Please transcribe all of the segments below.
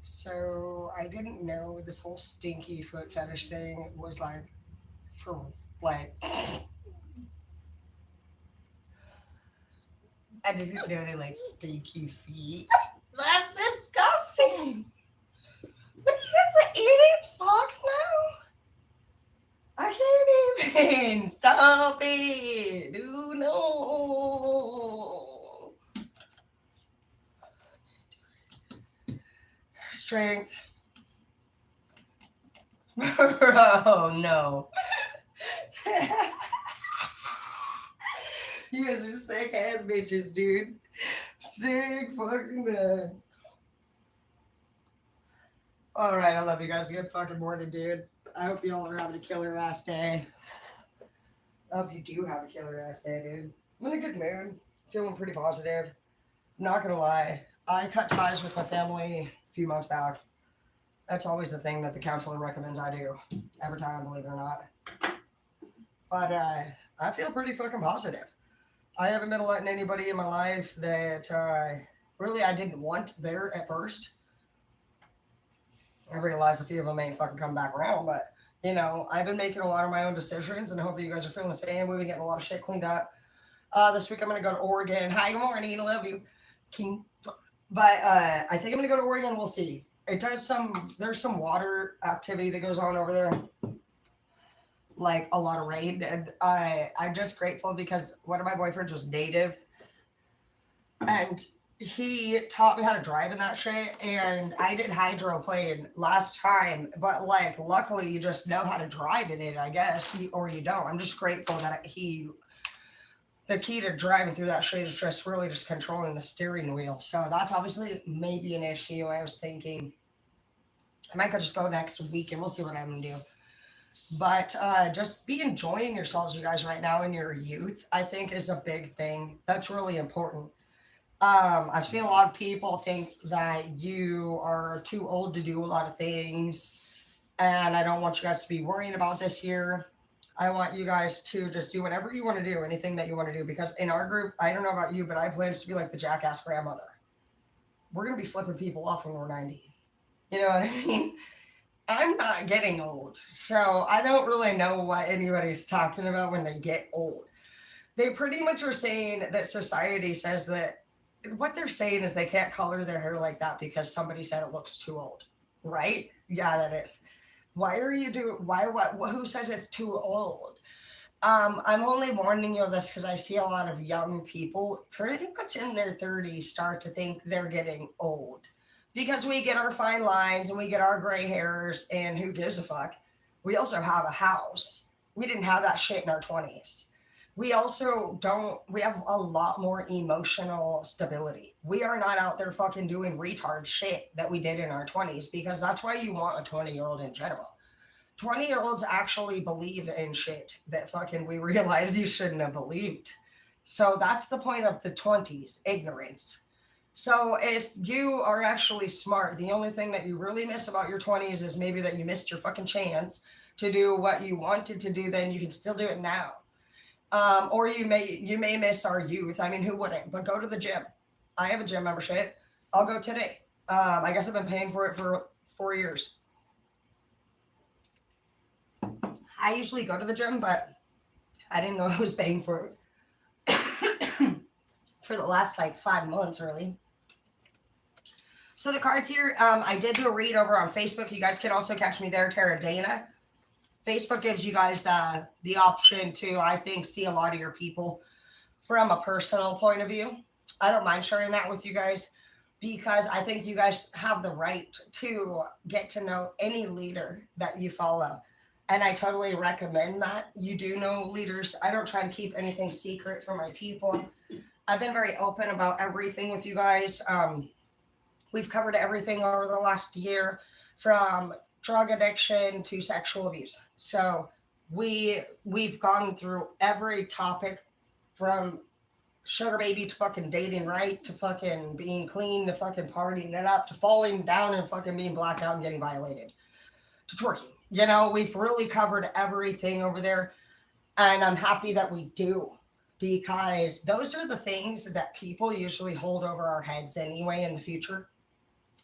So I didn't know this whole stinky foot fetish thing was like for like I didn't know they like stinky feet. That's disgusting. What are you guys eating socks now? I can't even stop it. Dude, no. Strength. Bro, no. You guys are sick ass bitches, dude. Sick fucking ass. All right, I love you guys. Good fucking morning, dude. I hope y'all are having a killer ass day. I hope you do have a killer ass day, dude. I'm in a good mood. Feeling pretty positive. Not gonna lie, I cut ties with my family a few months back. That's always the thing that the counselor recommends I do every time, believe it or not. But I feel pretty fucking positive. I haven't been letting anybody in my life that really I didn't want there at first. I realize a few of them ain't fucking come back around, but I've been making a lot of my own decisions, and I hope that you guys are feeling the same. We've been getting a lot of shit cleaned up. This week I'm gonna go to Oregon. Hi, good morning, I love you, King. But I think I'm gonna go to Oregon. We'll see. It does some. There's some water activity that goes on over there, like a lot of rain, and I'm just grateful because one of my boyfriends was native, and he taught me how to drive in that shit. And I did hydroplane last time, but like luckily you just know how to drive in it, I guess, or you don't. I'm just grateful that the key to driving through that shit is just really just controlling the steering wheel. So that's obviously maybe an issue. I was thinking I might just go next week and we'll see what I'm gonna do. But just be enjoying yourselves, you guys, right now in your youth, I think is a big thing. That's really important. I've seen a lot of people think that you are too old to do a lot of things, and I don't want you guys to be worrying about this year. I want you guys to just do whatever you want to do, anything that you want to do, because in our group, I don't know about you, but I plan to be like the jackass grandmother. We're going to be flipping people off when we're 90. You know what I mean? I'm not getting old, so I don't really know what anybody's talking about when they get old. They pretty much are saying that society says that what they're saying is they can't color their hair like that because somebody said it looks too old, right? Yeah, that is. Why are you doing? Why? What? Who says it's too old? I'm only warning you of this because I see a lot of young people, pretty much in their 30s, start to think they're getting old because we get our fine lines and we get our gray hairs, and who gives a fuck? We also have a house. We didn't have that shit in our 20s. We also don't, we have a lot more emotional stability. We are not out there fucking doing retard shit that we did in our 20s, because that's why you want a 20-year-old in general. 20-year-olds actually believe in shit that fucking we realize you shouldn't have believed. So that's the point of the 20s, ignorance. So if you are actually smart, the only thing that you really miss about your 20s is maybe that you missed your fucking chance to do what you wanted to do, then you can still do it now. Or you may miss our youth. I mean, who wouldn't? But go to the gym. I have a gym membership. I'll go today. I guess I've been paying for it for 4 years. I usually go to the gym, but I didn't know I was paying for it for the last like 5 months, really. So the cards here, I did do a read over on Facebook. You guys can also catch me there, Tara Dana. Facebook gives you guys the option to, I think, see a lot of your people from a personal point of view. I don't mind sharing that with you guys because I think you guys have the right to get to know any leader that you follow. And I totally recommend that you do know leaders. I don't try to keep anything secret from my people. I've been very open about everything with you guys. We've covered everything over the last year, from drug addiction to sexual abuse. So we've gone through every topic, from sugar baby to fucking dating right to fucking being clean to fucking partying it up to falling down and fucking being blacked out and getting violated to twerking. We've really covered everything over there, and I'm happy that we do, because those are the things that people usually hold over our heads anyway in the future.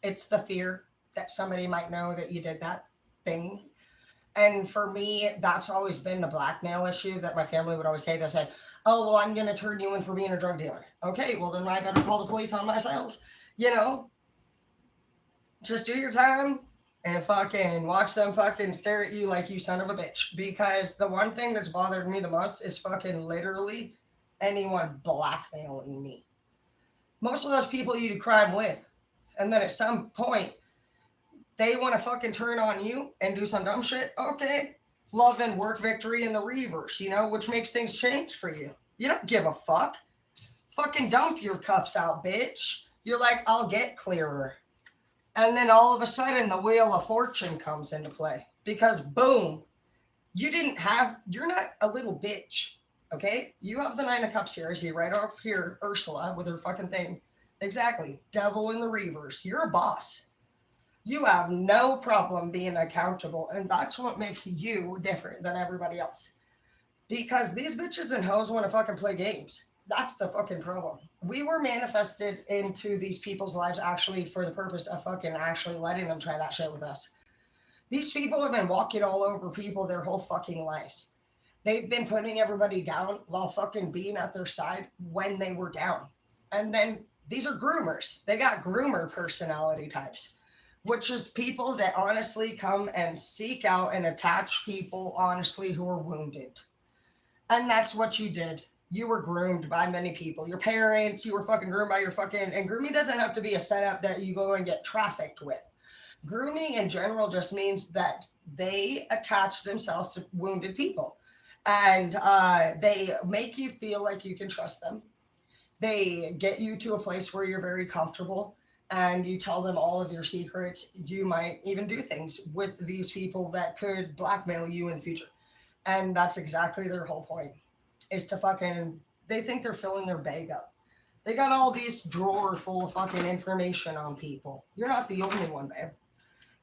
It's the fear. that somebody might know that you did that thing. And for me, that's always been the blackmail issue that my family would always say. They say, "Oh, well, I'm going to turn you in for being a drug dealer." Okay, well, then I better call the police on myself. You know, just do your time and fucking watch them fucking stare at you like you son of a bitch. Because the one thing that's bothered me the most is fucking literally anyone blackmailing me. Most of those people you do crime with. And then at some point, they want to fucking turn on you and do some dumb shit. Okay. Love and work victory in the reverse, which makes things change for you. You don't give a fuck. Fucking dump your cups out, bitch. You're like, I'll get clearer. And then all of a sudden, the wheel of fortune comes into play. Because boom, you're not a little bitch. Okay? You have the Nine of Cups here. I see right off here, Ursula with her fucking thing. Exactly. Devil in the reverse. You're a boss. You have no problem being accountable. And that's what makes you different than everybody else. Because these bitches and hoes want to fucking play games. That's the fucking problem. We were manifested into these people's lives actually for the purpose of fucking actually letting them try that shit with us. These people have been walking all over people their whole fucking lives. They've been putting everybody down while fucking being at their side when they were down. And then these are groomers. They got groomer personality types, which is people that honestly come and seek out and attach people, honestly, who are wounded. And that's what you did. You were groomed by many people. Your parents, you were fucking groomed by your fucking... And grooming doesn't have to be a setup that you go and get trafficked with. Grooming in general just means that they attach themselves to wounded people. And they make you feel like you can trust them. They get you to a place where you're very comfortable. And you tell them all of your secrets. You might even do things with these people that could blackmail you in the future. And that's exactly their whole point, is to fucking, they think they're filling their bag up. They got all these drawer full of fucking information on people. You're not the only one, babe.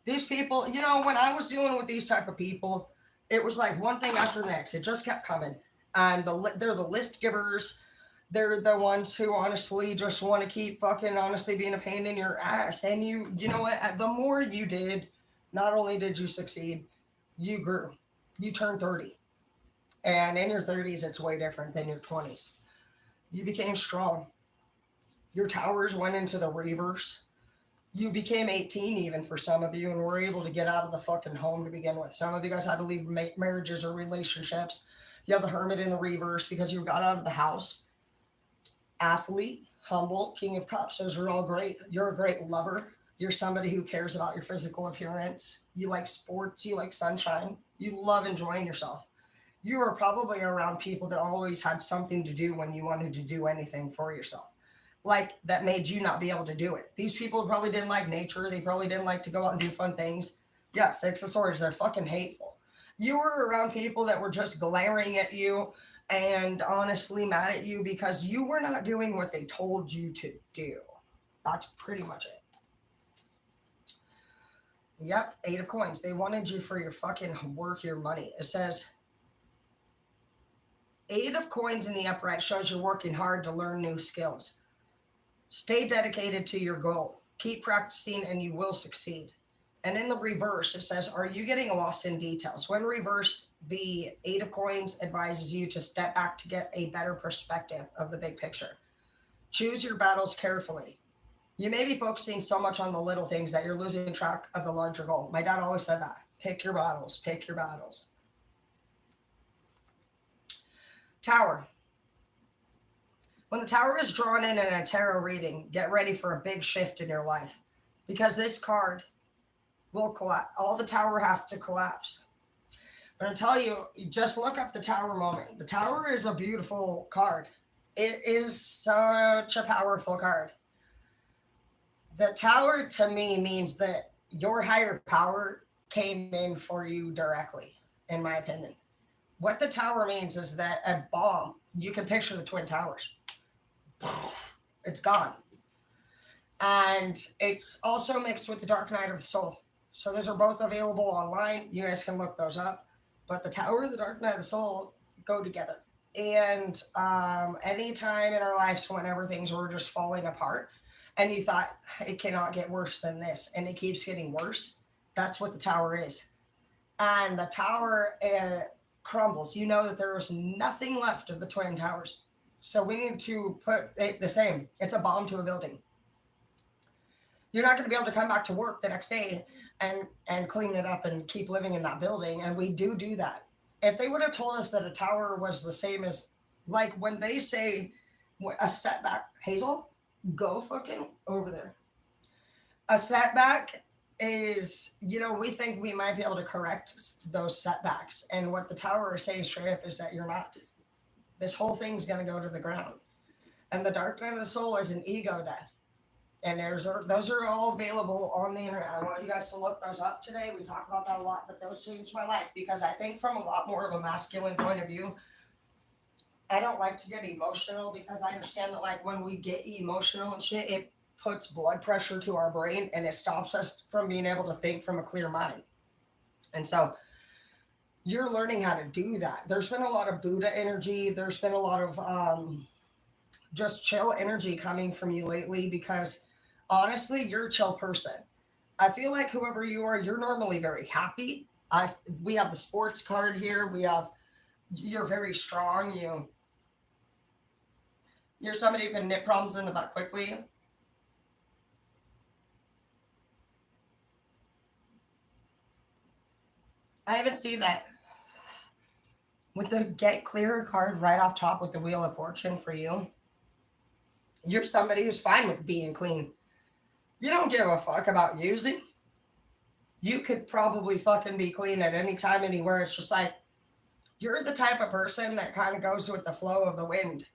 These people, when I was dealing with these type of people, it was like one thing after the next. It just kept coming. And they're the list givers. They're the ones who honestly just want to keep fucking honestly being a pain in your ass. And you know what? The more you did, not only did you succeed, you grew. You turned 30. And in your 30s, it's way different than your 20s. You became strong. Your towers went into the reverse. You became 18 even for some of you and were able to get out of the fucking home to begin with. Some of you guys had to leave marriages or relationships. You have the hermit in the reverse because you got out of the house. Athlete, humble, king of cups. Those are all great. You're a great lover. You're somebody who cares about your physical appearance. You like sports. You like sunshine. You love enjoying yourself. You were probably around people that always had something to do when you wanted to do anything for yourself. Like that made you not be able to do it. These people probably didn't like nature. They probably didn't like to go out and do fun things. Yeah, Six of Swords, they're fucking hateful. You were around people that were just glaring at you and honestly mad at you because you were not doing what they told you to do. That's pretty much it. Yep, 8 of Coins. They wanted you for your fucking work, your money. It says 8 of Coins in the upright shows you're working hard to learn new skills. Stay dedicated to your goal. Keep practicing and you will succeed. And in the reverse, it says, are you getting lost in details? When reversed, the 8 of Coins advises you to step back to get a better perspective of the big picture. Choose your battles carefully. You may be focusing so much on the little things that you're losing track of the larger goal. My dad always said that. Pick your battles. Pick your battles. Tower. When the Tower is drawn in a tarot reading, get ready for a big shift in your life. Because this card will collapse. All the Tower has to collapse. I'm going to tell you, just look up the Tower moment. The Tower is a beautiful card. It is such a powerful card. The Tower to me means that your higher power came in for you directly, in my opinion. What the Tower means is that a bomb, you can picture the Twin Towers. It's gone. And it's also mixed with the Dark Night of the Soul. So those are both available online. You guys can look those up. But the Tower and the Dark Night of the Soul go together. And any time in our lives whenever things were just falling apart, and you thought it cannot get worse than this, and it keeps getting worse. That's what the tower is. And the tower crumbles. You know that there is nothing left of the Twin Towers. So we need to put it the same. It's a bomb to a building. You're not going to be able to come back to work the next day and clean it up and keep living in that building. And we do that. If they would have told us that a tower was the same as, like, when they say a setback, Hazel, go fucking over there. A setback is, we think we might be able to correct those setbacks. And what the tower is saying straight up is that you're not. This whole thing's going to go to the ground. And the dark night of the soul is an ego death. And those are all available on the internet. I want you guys to look those up today. We talk about that a lot, but those changed my life because I think from a lot more of a masculine point of view, I don't like to get emotional because I understand that, like, when we get emotional and shit, it puts blood pressure to our brain and it stops us from being able to think from a clear mind. And so you're learning how to do that. There's been a lot of Buddha energy. There's been a lot of just chill energy coming from you lately because honestly, you're a chill person. I feel like whoever you are, you're normally very happy. We have the sports card here. You're very strong. You're somebody who can nip problems in the butt quickly. I haven't seen that. With the get clear card right off top with the Wheel of Fortune for you, you're somebody who's fine with being clean. You don't give a fuck about using. You could probably fucking be clean at any time, anywhere. It's just like, you're the type of person that kind of goes with the flow of the wind.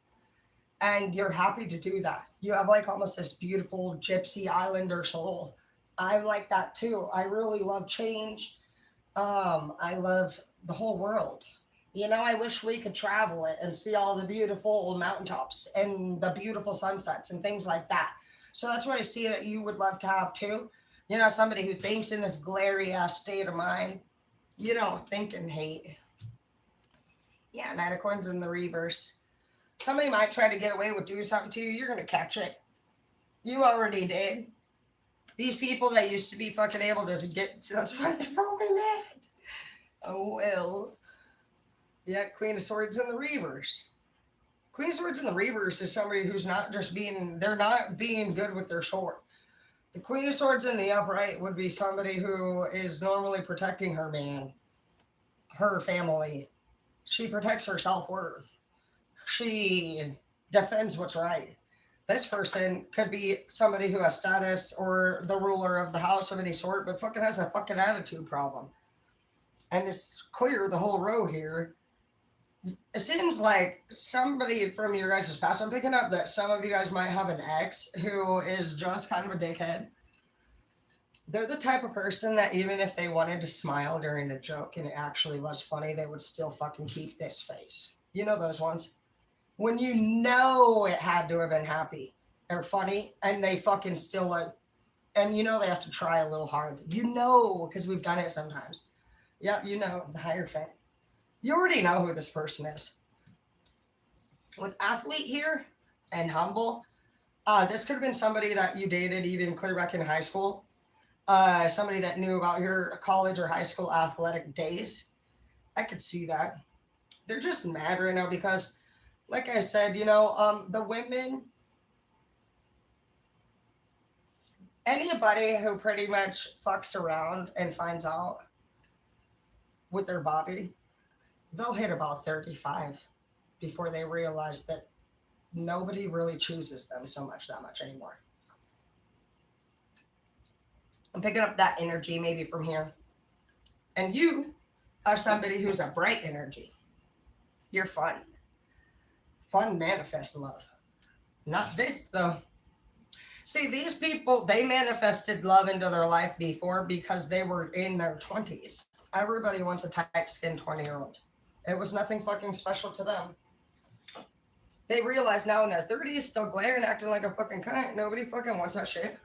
And you're happy to do that. You have like almost this beautiful gypsy islander soul. I'm like that too. I really love change. I love the whole world. I wish we could travel it and see all the beautiful mountaintops and the beautiful sunsets and things like that. So that's what I see that you would love to have too. Somebody who thinks in this glary ass state of mind. You don't think and hate. Yeah, Knight of Coins in the reverse. Somebody might try to get away with doing something to you. You're going to catch it. You already did. These people that used to be fucking able to get... That's why they're probably mad. Oh, well. Yeah, Queen of Swords in the reverse. Queen of Swords in the reverse is somebody who's not just being... They're not being good with their sword. The Queen of Swords in the upright would be somebody who is normally protecting her man, her family. She protects her self-worth. She defends what's right. This person could be somebody who has status or the ruler of the house of any sort, but fucking has a fucking attitude problem. And it's clear the whole row here. It seems like somebody from your guys' past, I'm picking up that some of you guys might have an ex who is just kind of a dickhead. They're the type of person that even if they wanted to smile during a joke and it actually was funny, they would still fucking keep this face. You know those ones? When you know it had to have been happy or funny and they fucking still like, and they have to try a little hard. Because we've done it sometimes. Yep, the Hierophant. You already know who this person is. With athlete here and humble, this could have been somebody that you dated even clear back in high school. Somebody that knew about your college or high school athletic days. I could see that. They're just mad right now because, like I said, the women, anybody who pretty much fucks around and finds out with their body, they'll hit about 35 before they realize that nobody really chooses them that much anymore. I'm picking up that energy maybe from here. And you are somebody who's a bright energy. You're fun. Fun manifests love. Not this, though. See, these people, they manifested love into their life before because they were in their 20s. Everybody wants a tight-skinned 20-year-old. It was nothing fucking special to them. They realize now in their 30s, still glaring, acting like a fucking cunt. Nobody fucking wants that shit.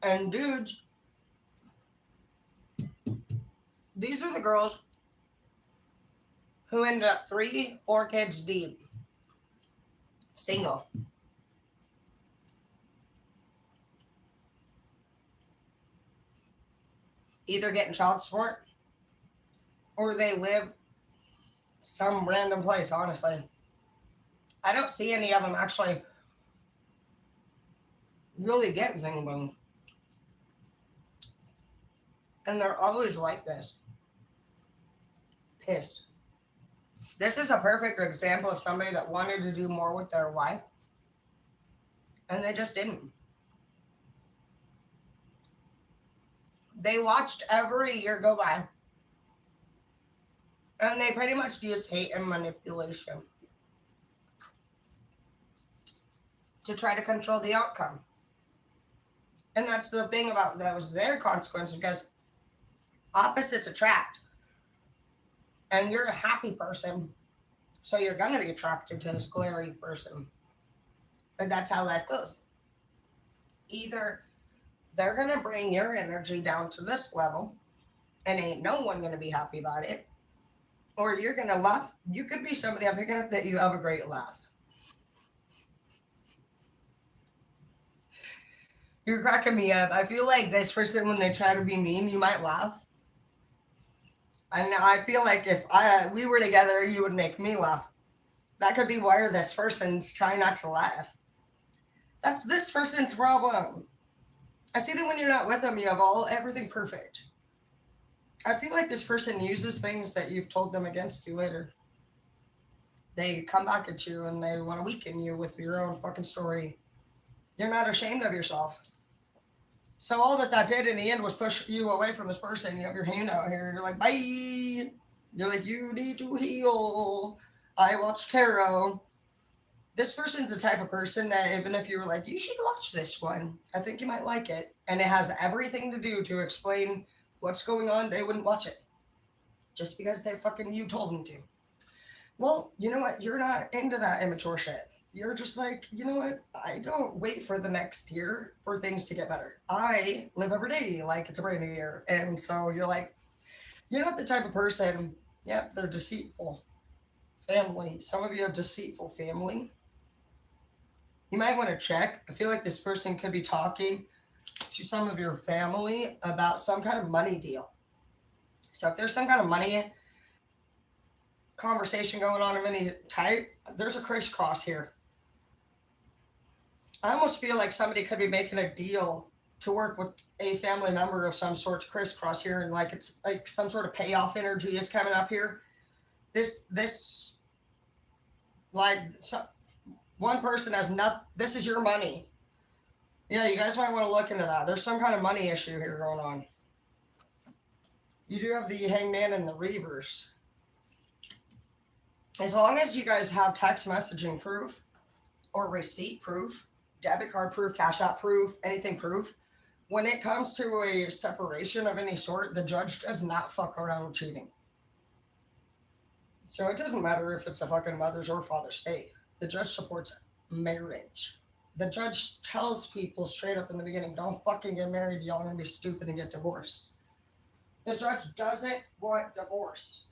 And dudes, these are the girls who end up 3 or kids deep. single. Either getting child support or they live some random place, honestly. I don't see any of them actually really getting anything. And they're always like this. Pissed. This is a perfect example of somebody that wanted to do more with their life and they just didn't. They watched every year go by and they pretty much used hate and manipulation to try to control the outcome. And that's the thing about that was their consequence because opposites attract. And you're a happy person, so you're going to be attracted to this glary person. And that's how life goes. Either they're going to bring your energy down to this level and ain't no one going to be happy about it, or you're going to laugh. You could be somebody I'm picking up that you have a great laugh. You're cracking me up. I feel like this person, when they try to be mean, you might laugh. And I feel like if we were together, you would make me laugh. That could be why this person's trying not to laugh. That's this person's problem. I see that when you're not with them, you have everything perfect. I feel like this person uses things that you've told them against you later. They come back at you and they want to weaken you with your own fucking story. You're not ashamed of yourself. So all that did in the end was push you away from this person. You have your hand out here. You're like, bye. You're like, you need to heal. I watched tarot. This person's the type of person that even if you were like, you should watch this one, I think you might like it. And it has everything to do to explain what's going on, they wouldn't watch it. Just because you told them to. Well, you know what? You're not into that immature shit. You're just like, you know what? I don't wait for the next year for things to get better. I live every day like it's a brand new year. And so you're like, you're not the type of person, yep, they're deceitful. Family. Some of you have deceitful family. You might want to check. I feel like this person could be talking to some of your family about some kind of money deal. So if there's some kind of money conversation going on of any type, there's a crisscross here. I almost feel like somebody could be making a deal to work with a family member of some sort to crisscross here, and like it's like some sort of payoff energy is coming up here. This like one person has not. This is your money. Yeah, you guys might want to look into that. There's some kind of money issue here going on. You do have the hangman and the reavers. As long as you guys have text messaging proof or receipt proof, debit card proof, cash app proof, anything proof, when it comes to a separation of any sort, the judge does not fuck around with cheating. So it doesn't matter if it's a fucking mother's or father's state. The judge supports marriage. The judge tells people straight up in the beginning, don't fucking get married, y'all gonna be stupid and get divorced. The judge doesn't want divorce.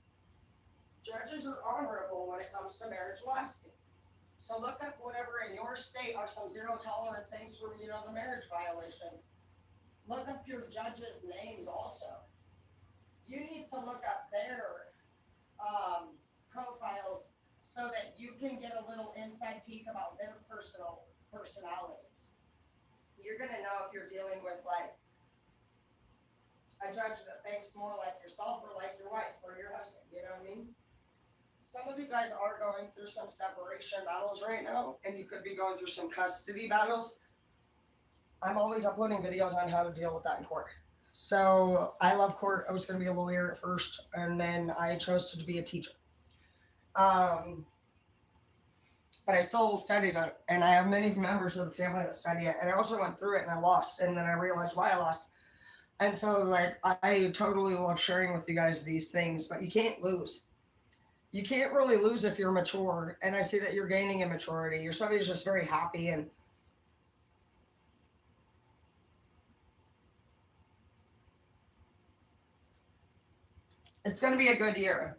Judges are honorable when it comes to marriage lasting. So look up whatever in your state are some zero tolerance things for, the marriage violations. Look up your judges' names also. You need to look up their profiles so that you can get a little inside peek about their personalities. You're going to know if you're dealing with like a judge that thinks more like yourself or like your wife or your husband, you know what I mean? Some of you guys are going through some separation battles right now, and you could be going through some custody battles. I'm always uploading videos on how to deal with that in court. So I love court. I was going to be a lawyer at first, and then I chose to be a teacher. But I still studied it, and I have many members of the family that study it, and I also went through it, and I lost, and then I realized why I lost. And so, like, I totally love sharing with you guys these things, but you can't lose. You can't really lose if you're mature, and I see that you're gaining in maturity. You're somebody who's just very happy, and it's going to be a good year.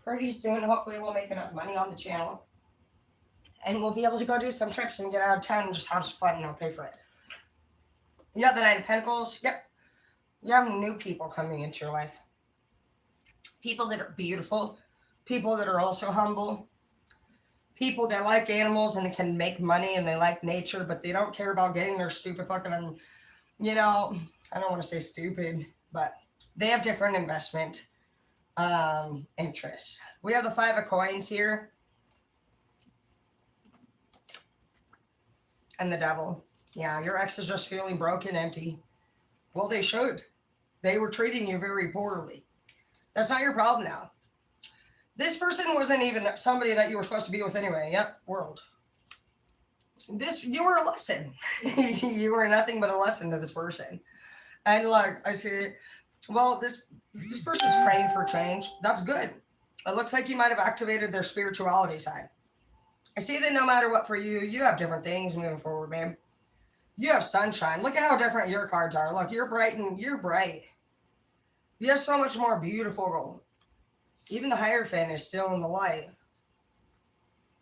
Pretty soon, hopefully we'll make enough money on the channel And we'll be able to go do some trips and get out of town and just have some fun and I'll pay for it. You have the Nine of Pentacles. Yep. You have new people coming into your life. People that are beautiful. People that are also humble. People that like animals and can make money and they like nature, but they don't care about getting their stupid fucking, you know, I don't want to say stupid, but they have different investment interests. We have the Five of Coins here. And the Devil. Yeah, your ex is just feeling broken, empty. Well, they should. They were treating you very poorly. That's not your problem now. This person wasn't even somebody that you were supposed to be with anyway. Yep, world. You were a lesson. You were nothing but a lesson to this person. And like I see, well, this person's praying for change. That's good. It looks like you might have activated their spirituality side. I see that no matter what for you, you have different things moving forward, babe. You have sunshine. Look at how different your cards are. Look, you're bright and you're bright. You have so much more beautiful. Even the Hierophant is still in the light.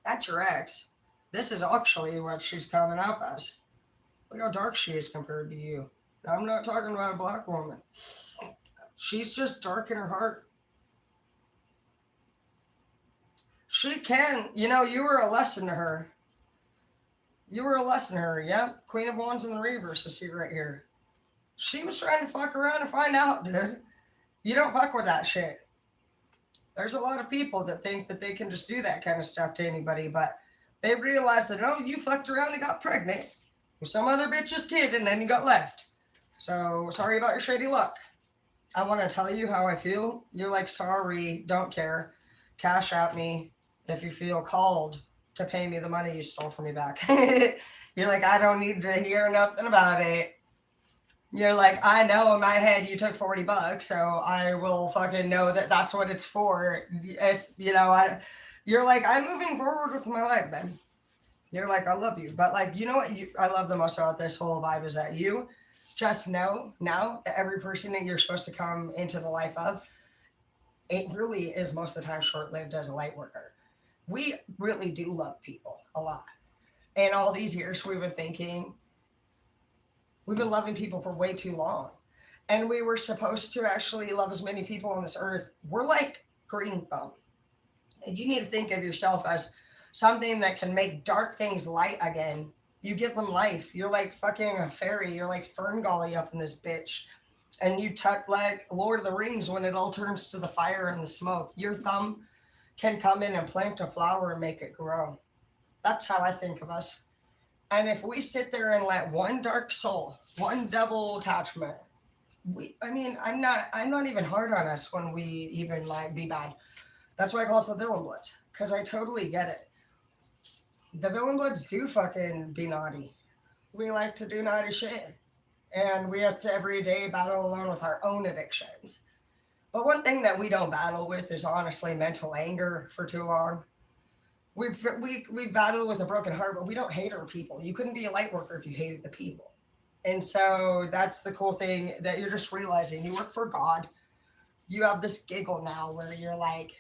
That's your ex. This is actually what she's coming up as. Look how dark she is compared to you. I'm not talking about a black woman. She's just dark in her heart. She can, you were a lesson to her. You were a lesson to her, yeah? Queen of Wands in the reverse, I see right here. She was trying to fuck around and find out, dude. You don't fuck with that shit. There's a lot of people that think that they can just do that kind of stuff to anybody, but they realize that, oh, you fucked around and got pregnant with some other bitch's kid and then you got left. So, sorry about your shady luck. I want to tell you how I feel. You're like, sorry, don't care. Cash at me if you feel called to pay me the money you stole from me back. You're like, I don't need to hear nothing about it. You're like, I know in my head you took $40, so I will fucking know that that's what it's for. If, you're like, I'm moving forward with my life, man. You're like, I love you. But like, you know what I love the most about this whole vibe is that you just know now that every person that you're supposed to come into the life of, it really is most of the time short-lived as a light worker. We really do love people a lot. And all these years we've been loving people for way too long. And we were supposed to actually love as many people on this earth. We're like green thumb. And you need to think of yourself as something that can make dark things light again. You give them life. You're like fucking a fairy. You're like Ferngully up in this bitch. And you tuck like Lord of the Rings when it all turns to the fire and the smoke. Your thumb can come in and plant a flower and make it grow. That's how I think of us. And if we sit there and let one dark soul, one devil attachment, I'm not even hard on us when we even like be bad. That's why I call us the villain bloods, because I totally get it. The villain bloods do fucking be naughty. We like to do naughty shit. And we have to every day battle alone with our own addictions. But one thing that we don't battle with is honestly mental anger for too long. We battle with a broken heart, but we don't hate our people. You couldn't be a light worker if you hated the people. And so that's the cool thing that you're just realizing. You work for God. You have this giggle now where you're like,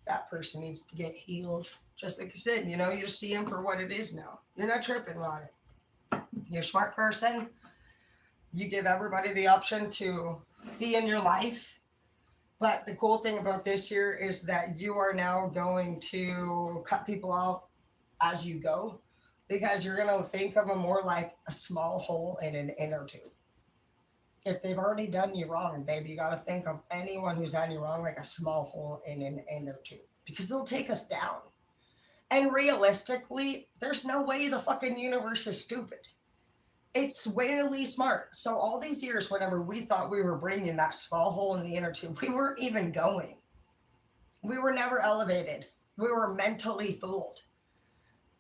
that person needs to get healed. Just like I said, you just see him for what it is now. You're not tripping about it. You're a smart person. You give everybody the option to be in your life. But the cool thing about this here is that you are now going to cut people out as you go, because you're going to think of them more like a small hole in an inner tube. If they've already done you wrong, baby, you got to think of anyone who's done you wrong like a small hole in an inner tube, because they'll take us down. And realistically, there's no way the fucking universe is stupid. It's really smart. So all these years, whenever we thought we were bringing that small hole in the inner tube, we weren't even going. We were never elevated. We were mentally fooled.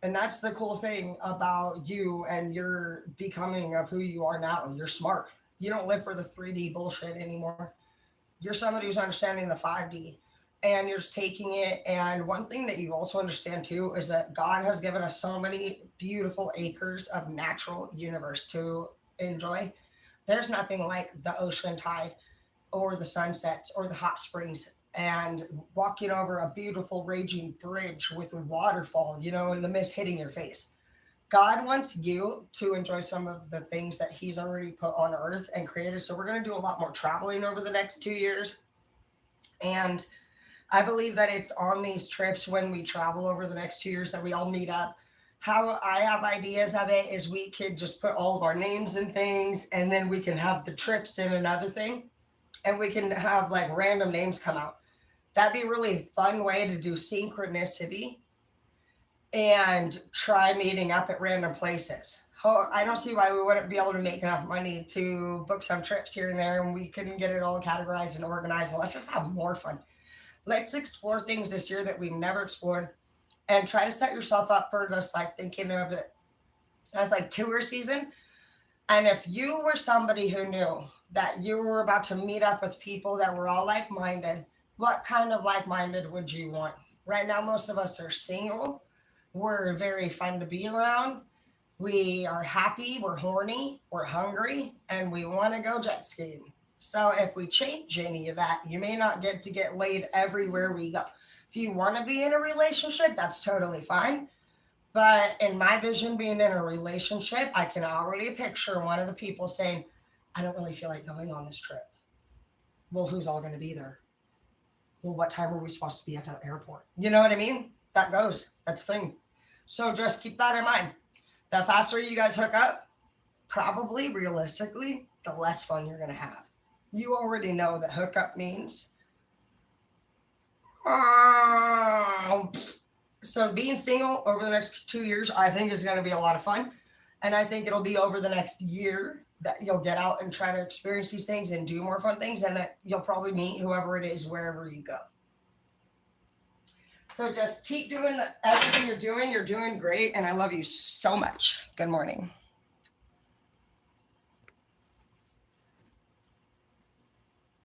And that's the cool thing about you and your becoming of who you are now. You're smart. You don't live for the 3D bullshit anymore. You're somebody who's understanding the 5D. And you're just taking it. And one thing that you also understand too is that God has given us so many beautiful acres of natural universe to enjoy. There's nothing like the ocean tide or the sunsets or the hot springs and walking over a beautiful raging bridge with a waterfall, and the mist hitting your face. God wants you to enjoy some of the things that He's already put on earth and created. So we're going to do a lot more traveling over the next 2 years. And I believe that it's on these trips when we travel over the next 2 years that we all meet up. How I have ideas of it is we could just put all of our names and things, and then we can have the trips in another thing, and we can have like random names come out. That'd be a really fun way to do synchronicity and try meeting up at random places. I don't see why we wouldn't be able to make enough money to book some trips here and there, and we couldn't get it all categorized and organized. And let's just have more fun. Let's explore things this year that we've never explored, and try to set yourself up for just like thinking of it as like tour season. And if you were somebody who knew that you were about to meet up with people that were all like minded, what kind of like minded would you want? Right now, most of us are single. We're very fun to be around. We are happy, we're horny, we're hungry, and we want to go jet skiing. So if we change any of that, you may not get to get laid everywhere we go. If you want to be in a relationship, that's totally fine. But in my vision, being in a relationship, I can already picture one of the people saying, I don't really feel like going on this trip. Well, who's all going to be there? Well, what time are we supposed to be at the airport? You know what I mean? That goes. That's the thing. So just keep that in mind. The faster you guys hook up, probably realistically, the less fun you're going to have. You already know that hookup means. So being single over the next 2 years, I think is going to be a lot of fun. And I think it'll be over the next year that you'll get out and try to experience these things and do more fun things, and that you'll probably meet whoever it is wherever you go. So just keep doing everything you're doing. You're doing great, and I love you so much. Good morning.